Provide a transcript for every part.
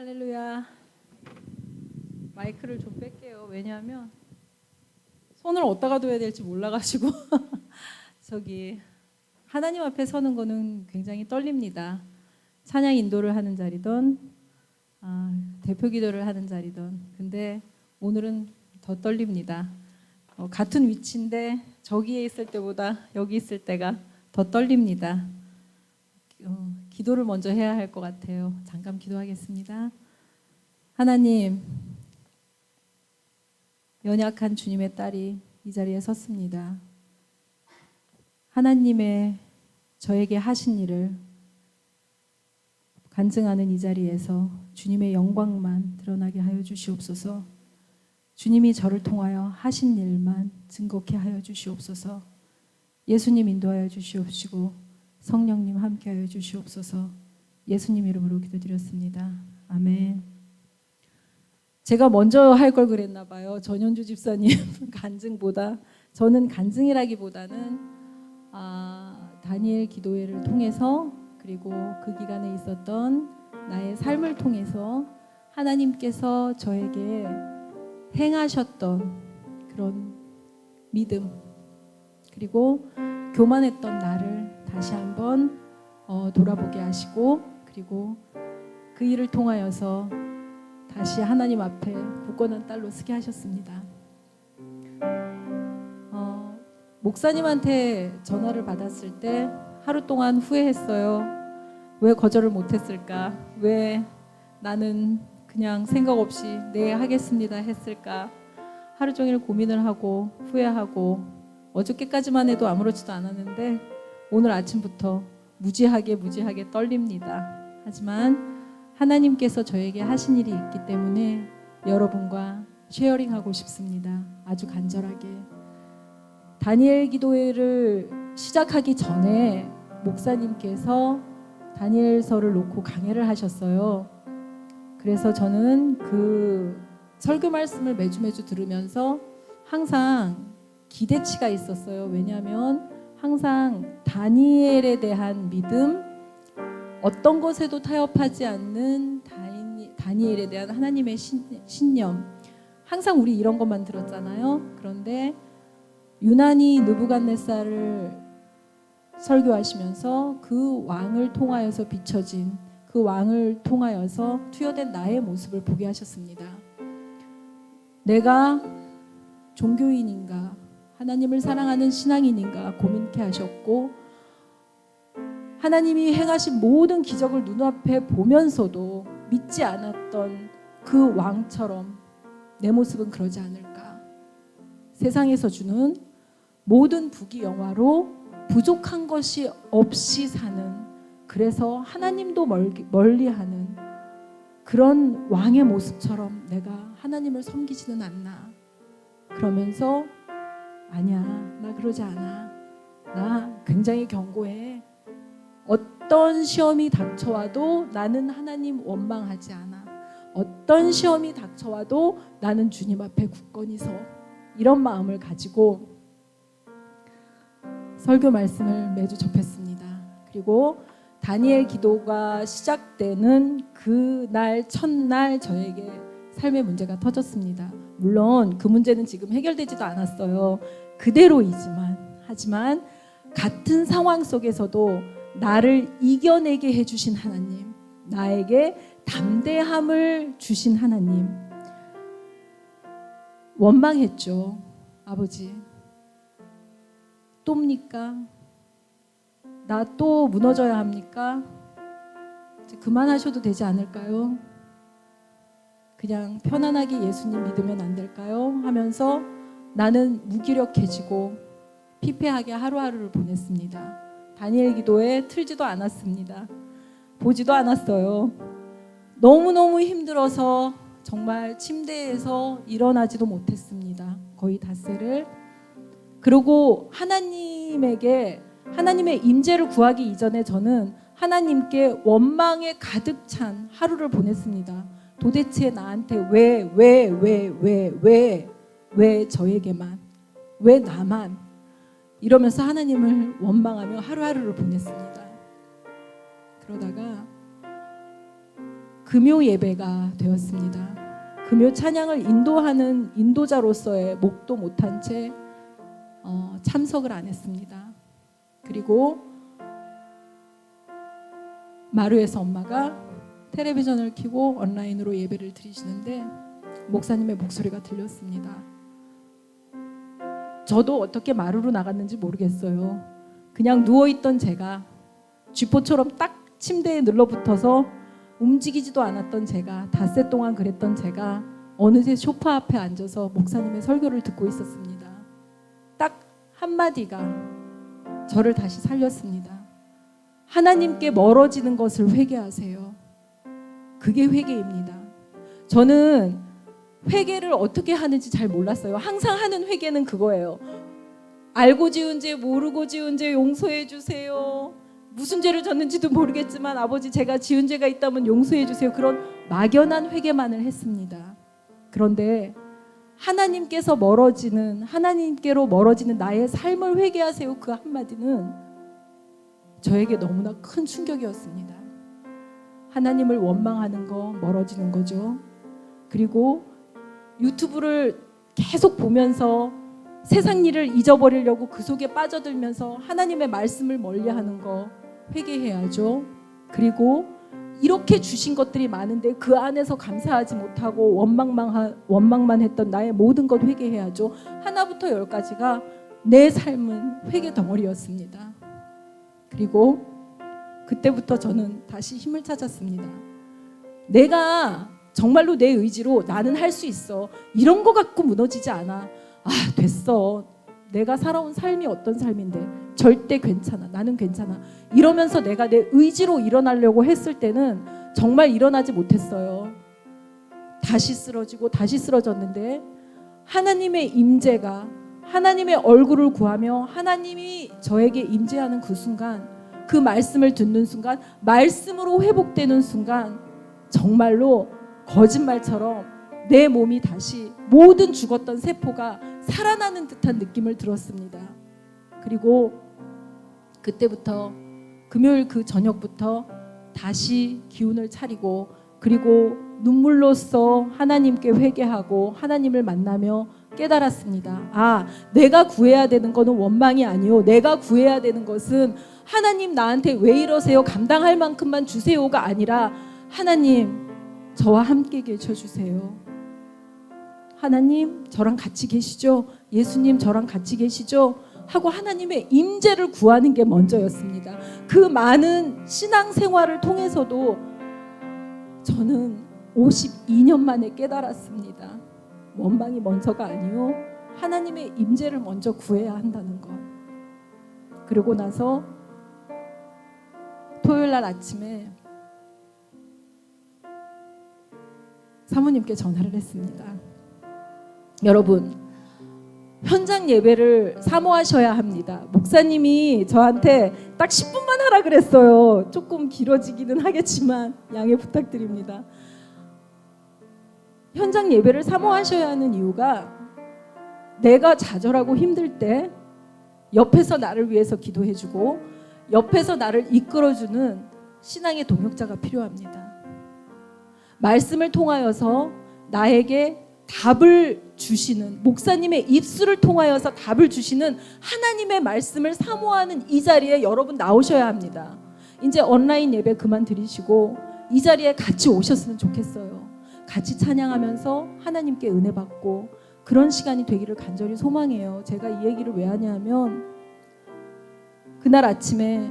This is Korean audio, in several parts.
할렐루야. 마이크를 좀 뺄게요. 왜냐하면 손을 어디다가 둬야 될지 몰라가지고 하나님 앞에 서는 거는 굉장히 떨립니다. 찬양 인도를 하는 자리든 대표 기도를 하는 자리든. 근데 오늘은 더 떨립니다. 같은 위치인데 저기에 있을 때보다 여기 있을 때가 더 떨립니다. 기도를 먼저 해야 할 것 같아요. 잠깐 기도하겠습니다. 하나님, 연약한 주님의 딸이 이 자리에 섰습니다. 하나님의 저에게 하신 일을 간증하는 이 자리에서 주님의 영광만 드러나게 하여 주시옵소서. 주님이 저를 통하여 하신 일만 증거케 하여 주시옵소서. 예수님 인도하여 주시옵시고 성령님 함께하여 주시옵소서. 예수님 이름으로 기도드렸습니다. 아멘. 제가 먼저 할 걸 그랬나 봐요. 전현주 집사님 간증보다. 저는 간증이라기보다는 다니엘 기도회를 통해서, 그리고 그 기간에 있었던 나의 삶을 통해서 하나님께서 저에게 행하셨던 그런 믿음, 그리고 교만했던 나를 다시 한번 돌아보게 하시고, 그리고 그 일을 통하여서 다시 하나님 앞에 굳건한 딸로 서게 하셨습니다. 목사님한테 전화를 받았을 때 하루 동안 후회했어요. 왜 거절을 못했을까? 왜 나는 그냥 생각 없이 네 하겠습니다 했을까? 하루 종일 고민을 하고 후회하고, 어저께까지만 해도 아무렇지도 않았는데 오늘 아침부터 무지하게 떨립니다. 하지만 하나님께서 저에게 하신 일이 있기 때문에 여러분과 쉐어링하고 싶습니다. 아주 간절하게. 다니엘 기도회를 시작하기 전에 목사님께서 다니엘서를 놓고 강해를 하셨어요. 그래서 저는 그 설교 말씀을 매주 들으면서 항상 기대치가 있었어요. 왜냐하면 항상 다니엘에 대한 믿음, 어떤 것에도 타협하지 않는 다니엘에 대한 하나님의 신념, 항상 우리 이런 것만 들었잖아요. 그런데 유난히 느부갓네살을 설교하시면서 그 왕을 통하여서 비춰진, 그 왕을 통하여서 투여된 나의 모습을 보게 하셨습니다. 내가 종교인인가, 하나님을 사랑하는 신앙인인가 고민케 하셨고, 하나님이 행하신 모든 기적을 눈앞에 보면서도 믿지 않았던 그 왕처럼 내 모습은 그러지 않을까. 세상에서 주는 모든 부귀영화로 부족한 것이 없이 사는, 그래서 하나님도 멀리하는 그런 왕의 모습처럼 내가 하나님을 섬기지는 않나. 그러면서 아니야, 나 그러지 않아. 나 굉장히 견고해. 어떤 시험이 닥쳐와도 나는 하나님 원망하지 않아. 어떤 시험이 닥쳐와도 나는 주님 앞에 굳건히 서. 이런 마음을 가지고 설교 말씀을 매주 접했습니다. 그리고 다니엘 기도가 시작되는 그날 첫날 저에게 삶의 문제가 터졌습니다. 물론 그 문제는 지금 해결되지도 않았어요. 그대로이지만, 하지만 같은 상황 속에서도 나를 이겨내게 해주신 하나님, 나에게 담대함을 주신 하나님. 원망했죠. 아버지, 또입니까? 나 또 무너져야 합니까? 이제 그만하셔도 되지 않을까요? 그냥 편안하게 예수님 믿으면 안 될까요? 하면서 나는 무기력해지고 피폐하게 하루하루를 보냈습니다. 다니엘 기도에 틀지도 않았습니다. 보지도 않았어요. 너무너무 힘들어서 정말 침대에서 일어나지도 못했습니다. 거의 닷새를. 그리고 하나님의 임재를 구하기 이전에 저는 하나님께 원망에 가득 찬 하루를 보냈습니다. 도대체 나한테 왜 저에게만, 왜 나만, 이러면서 하나님을 원망하며 하루하루를 보냈습니다. 그러다가 금요 예배가 되었습니다. 금요 찬양을 인도하는 인도자로서의 목도 못한 채 참석을 안 했습니다. 그리고 마루에서 엄마가 텔레비전을 켜고 온라인으로 예배를 드리시는데 목사님의 목소리가 들렸습니다. 저도 어떻게 마루로 나갔는지 모르겠어요. 그냥 누워있던 제가 쥐포처럼 딱 침대에 눌러붙어서 움직이지도 않았던 제가, 닷새 동안 그랬던 제가 어느새 소파 앞에 앉아서 목사님의 설교를 듣고 있었습니다. 딱 한마디가 저를 다시 살렸습니다. 하나님께 멀어지는 것을 회개하세요. 그게 회개입니다. 저는 회개를 어떻게 하는지 잘 몰랐어요. 항상 하는 회개는 그거예요. 알고 지은 죄, 모르고 지은 죄 용서해 주세요. 무슨 죄를 졌는지도 모르겠지만 아버지 제가 지은 죄가 있다면 용서해 주세요. 그런 막연한 회개만을 했습니다. 그런데 하나님께로 멀어지는 나의 삶을 회개하세요. 그 한마디는 저에게 너무나 큰 충격이었습니다. 하나님을 원망하는 거 멀어지는 거죠. 그리고 유튜브를 계속 보면서 세상 일을 잊어버리려고 그 속에 빠져들면서 하나님의 말씀을 멀리하는 거 회개해야죠. 그리고 이렇게 주신 것들이 많은데 그 안에서 감사하지 못하고 원망만 했던 나의 모든 것 회개해야죠. 하나부터 10까지가 내 삶은 회개 덩어리였습니다. 그리고 그때부터 저는 다시 힘을 찾았습니다. 내가 정말로 내 의지로 나는 할 수 있어. 이런 거 갖고 무너지지 않아. 됐어. 내가 살아온 삶이 어떤 삶인데 절대 괜찮아. 나는 괜찮아. 이러면서 내가 내 의지로 일어나려고 했을 때는 정말 일어나지 못했어요. 다시 쓰러지고 다시 쓰러졌는데 하나님의 임재가, 하나님의 얼굴을 구하며 하나님이 저에게 임재하는 그 순간, 그 말씀을 듣는 순간, 말씀으로 회복되는 순간 정말로 거짓말처럼 내 몸이 다시 모든 죽었던 세포가 살아나는 듯한 느낌을 들었습니다. 그리고 그때부터 금요일 그 저녁부터 다시 기운을 차리고, 그리고 눈물로써 하나님께 회개하고 하나님을 만나며 깨달았습니다. 내가 구해야 되는 것은 원망이 아니요, 내가 구해야 되는 것은 하나님 나한테 왜 이러세요, 감당할 만큼만 주세요가 아니라 하나님 저와 함께 계셔주세요. 하나님 저랑 같이 계시죠? 예수님 저랑 같이 계시죠? 하고 하나님의 임재를 구하는 게 먼저였습니다. 그 많은 신앙생활을 통해서도 저는 52년 만에 깨달았습니다. 원망이 먼저가 아니요, 하나님의 임재를 먼저 구해야 한다는 것. 그러고 나서 토요일 날 아침에 사모님께 전화를 했습니다. 여러분, 현장 예배를 사모하셔야 합니다. 목사님이 저한테 딱 10분만 하라 그랬어요. 조금 길어지기는 하겠지만 양해 부탁드립니다. 현장 예배를 사모하셔야 하는 이유가, 내가 좌절하고 힘들 때 옆에서 나를 위해서 기도해주고 옆에서 나를 이끌어주는 신앙의 동역자가 필요합니다. 말씀을 통하여서 나에게 답을 주시는, 목사님의 입술을 통하여서 답을 주시는 하나님의 말씀을 사모하는 이 자리에 여러분 나오셔야 합니다. 이제 온라인 예배 그만 드리시고 이 자리에 같이 오셨으면 좋겠어요. 같이 찬양하면서 하나님께 은혜 받고 그런 시간이 되기를 간절히 소망해요. 제가 이 얘기를 왜 하냐면, 그날 아침에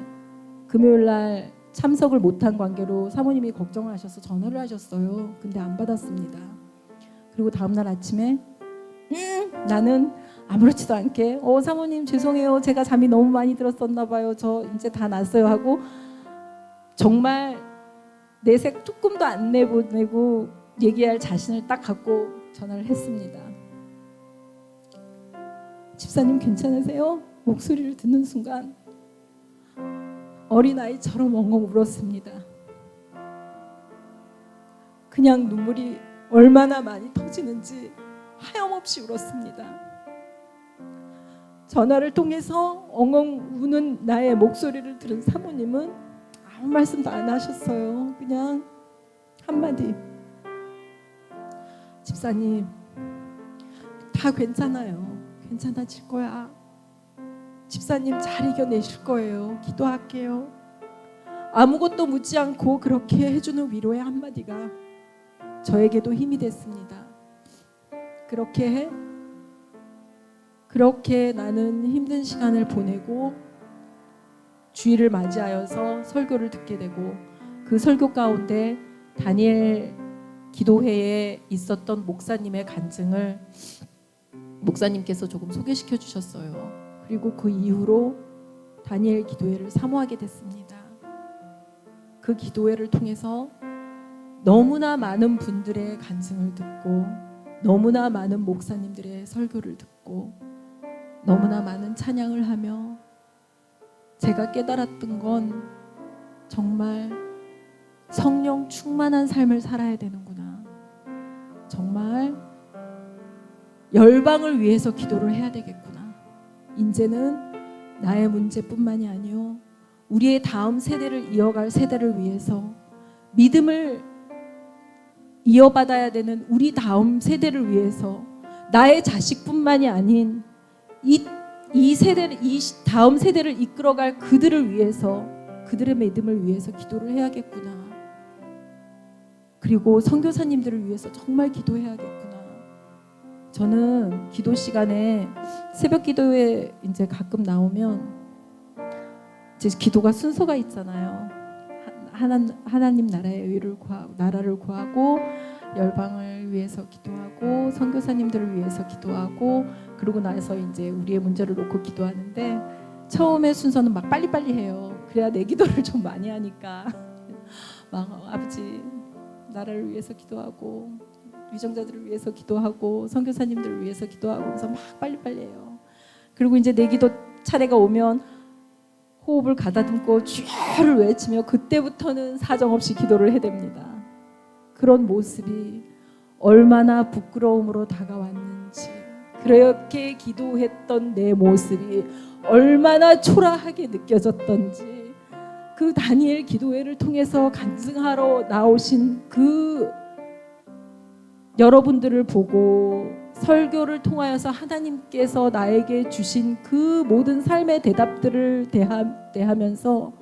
금요일 날 참석을 못한 관계로 사모님이 걱정을 하셔서 전화를 하셨어요. 근데 안 받았습니다. 그리고 다음날 아침에 나는 아무렇지도 않게 사모님 죄송해요, 제가 잠이 너무 많이 들었었나 봐요, 저 이제 다 났어요 하고 정말 내색 조금도 안 내보내고 얘기할 자신을 딱 갖고 전화를 했습니다. 집사님 괜찮으세요? 목소리를 듣는 순간 어린아이처럼 엉엉 울었습니다. 그냥 눈물이 얼마나 많이 터지는지 하염없이 울었습니다. 전화를 통해서 엉엉 우는 나의 목소리를 들은 사모님은 아무 말씀도 안 하셨어요. 그냥 한마디. 집사님, 다 괜찮아요. 괜찮아질 거야. 집사님 잘 이겨내실 거예요. 기도할게요. 아무것도 묻지 않고 그렇게 해주는 위로의 한마디가 저에게도 힘이 됐습니다. 그렇게 나는 힘든 시간을 보내고 주일을 맞이하여서 설교를 듣게 되고, 그 설교 가운데 다니엘 기도회에 있었던 목사님의 간증을 목사님께서 조금 소개시켜 주셨어요. 그리고 그 이후로 다니엘 기도회를 사모하게 됐습니다. 그 기도회를 통해서 너무나 많은 분들의 간증을 듣고, 너무나 많은 목사님들의 설교를 듣고, 너무나 많은 찬양을 하며 제가 깨달았던 건 정말 성령 충만한 삶을 살아야 되는구나. 정말 열방을 위해서 기도를 해야 되겠구나. 이제는 나의 문제뿐만이 아니요, 우리의 다음 세대를 이어갈 세대를 위해서, 믿음을 이어받아야 되는 우리 다음 세대를 위해서, 나의 자식뿐만이 아닌 이 세대를, 이 다음 세대를 이끌어갈 그들을 위해서, 그들의 믿음을 위해서 기도를 해야겠구나. 그리고 선교사님들을 위해서 정말 기도해야겠구나. 저는 기도 시간에, 새벽 기도에 이제 가끔 나오면 이제 기도가 순서가 있잖아요. 하나님 나라의 의를 구하고, 나라를 구하고, 열방을 위해서 기도하고, 선교사님들을 위해서 기도하고, 그러고 나서 이제 우리의 문제를 놓고 기도하는데, 처음에 순서는 막 빨리빨리 해요. 그래야 내 기도를 좀 많이 하니까. 막 아버지 나라를 위해서 기도하고, 위정자들을 위해서 기도하고, 선교사님들을 위해서 기도하고, 그래서 막 빨리빨리 해요. 그리고 이제 내 기도 차례가 오면 호흡을 가다듬고 주여를 외치며 그때부터는 사정없이 기도를 해댑니다. 그런 모습이 얼마나 부끄러움으로 다가왔는지, 그렇게 기도했던 내 모습이 얼마나 초라하게 느껴졌던지, 그 다니엘 기도회를 통해서 간증하러 나오신 그 여러분들을 보고, 설교를 통하여서 하나님께서 나에게 주신 그 모든 삶의 대답들을 대하면서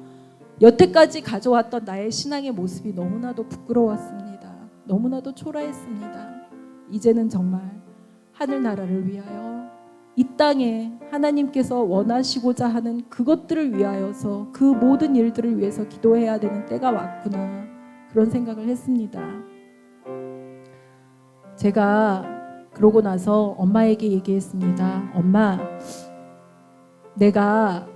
여태까지 가져왔던 나의 신앙의 모습이 너무나도 부끄러웠습니다. 너무나도 초라했습니다. 이제는 정말 하늘나라를 위하여, 이 땅에 하나님께서 원하시고자 하는 그것들을 위하여서, 그 모든 일들을 위해서 기도해야 되는 때가 왔구나, 그런 생각을 했습니다. 제가 그러고 나서 엄마에게 얘기했습니다. 엄마, 내가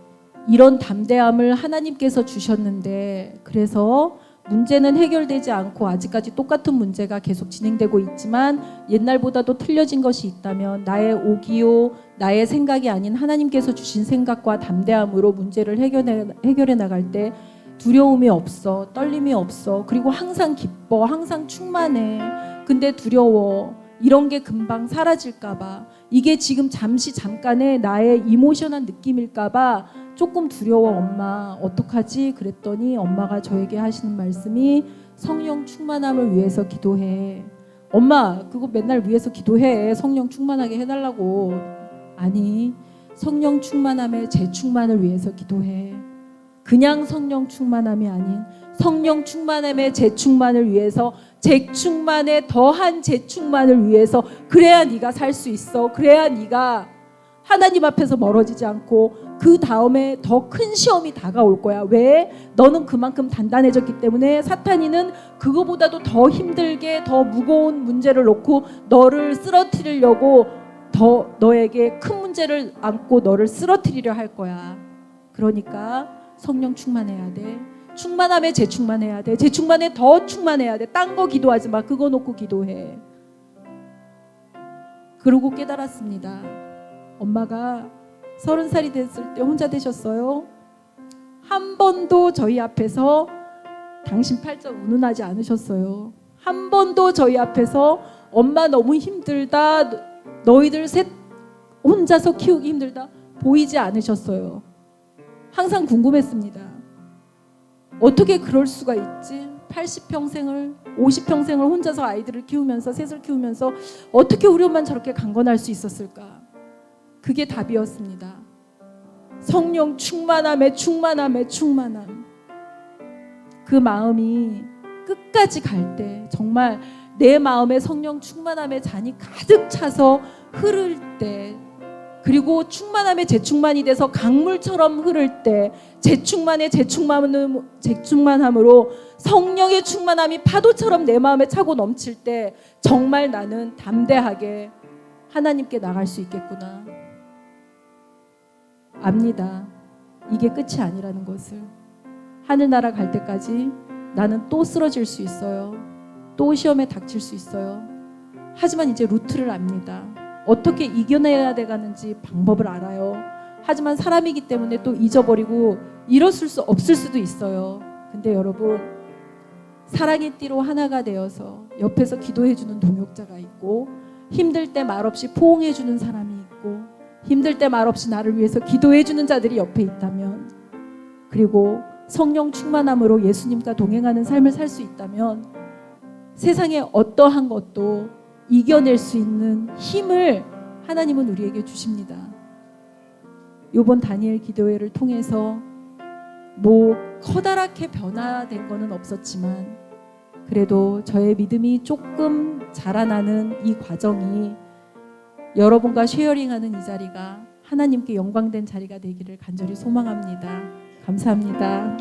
이런 담대함을 하나님께서 주셨는데, 그래서 문제는 해결되지 않고 아직까지 똑같은 문제가 계속 진행되고 있지만 옛날보다도 틀려진 것이 있다면 나의 오기요, 나의 생각이 아닌 하나님께서 주신 생각과 담대함으로 문제를 해결해 나갈 때 두려움이 없어, 떨림이 없어, 그리고 항상 기뻐, 항상 충만해. 근데 두려워. 이런 게 금방 사라질까봐, 이게 지금 잠깐의 나의 이모션한 느낌일까봐 조금 두려워. 엄마 어떡하지? 그랬더니 엄마가 저에게 하시는 말씀이, 성령 충만함을 위해서 기도해. 엄마 그거 맨날 위해서 기도해. 성령 충만하게 해달라고. 아니, 성령 충만함의 재충만을 위해서 기도해. 그냥 성령 충만함이 아닌 성령 충만함의 재충만을 위해서, 재충만에 더한 재충만을 위해서. 그래야 네가 살 수 있어. 그래야 네가 하나님 앞에서 멀어지지 않고 그 다음에 더 큰 시험이 다가올 거야. 왜? 너는 그만큼 단단해졌기 때문에. 사탄이는 그거보다도 더 힘들게, 더 무거운 문제를 놓고 너를 쓰러뜨리려고, 더 너에게 큰 문제를 안고 너를 쓰러뜨리려 할 거야. 그러니까 성령 충만해야 돼. 충만함에 재충만해야 돼. 재충만에 더 충만해야 돼. 딴 거 기도하지 마. 그거 놓고 기도해. 그러고 깨달았습니다. 엄마가 30살이 됐을 때 혼자 되셨어요. 한 번도 저희 앞에서 당신 팔자 운운하지 않으셨어요. 한 번도 저희 앞에서 엄마 너무 힘들다, 너희들 셋 혼자서 키우기 힘들다 보이지 않으셨어요. 항상 궁금했습니다. 어떻게 그럴 수가 있지? 80평생을 50평생을 혼자서 아이들을 키우면서 셋을 키우면서 어떻게 우리 엄마는 저렇게 강건할 수 있었을까? 그게 답이었습니다. 성령 충만함에 충만함에 충만함. 그 마음이 끝까지 갈 때, 정말 내 마음에 성령 충만함의 잔이 가득 차서 흐를 때, 그리고 충만함에 재충만이 돼서 강물처럼 흐를 때, 재충만에 재충만함으로 성령의 충만함이 파도처럼 내 마음에 차고 넘칠 때, 정말 나는 담대하게 하나님께 나갈 수 있겠구나. 압니다. 이게 끝이 아니라는 것을. 하늘나라 갈 때까지 나는 또 쓰러질 수 있어요. 또 시험에 닥칠 수 있어요. 하지만 이제 루트를 압니다. 어떻게 이겨내야 돼가는지 방법을 알아요. 하지만 사람이기 때문에 또 잊어버리고 일었을 수 없을 수도 있어요. 근데 여러분, 사랑의 띠로 하나가 되어서 옆에서 기도해주는 동역자가 있고, 힘들 때 말없이 포옹해주는 사람이 있고, 힘들 때 말없이 나를 위해서 기도해주는 자들이 옆에 있다면, 그리고 성령 충만함으로 예수님과 동행하는 삶을 살 수 있다면 세상의 어떠한 것도 이겨낼 수 있는 힘을 하나님은 우리에게 주십니다. 이번 다니엘 기도회를 통해서 뭐 커다랗게 변화된 거는 없었지만 그래도 저의 믿음이 조금 자라나는 이 과정이 여러분과 쉐어링하는 이 자리가 하나님께 영광된 자리가 되기를 간절히 소망합니다. 감사합니다.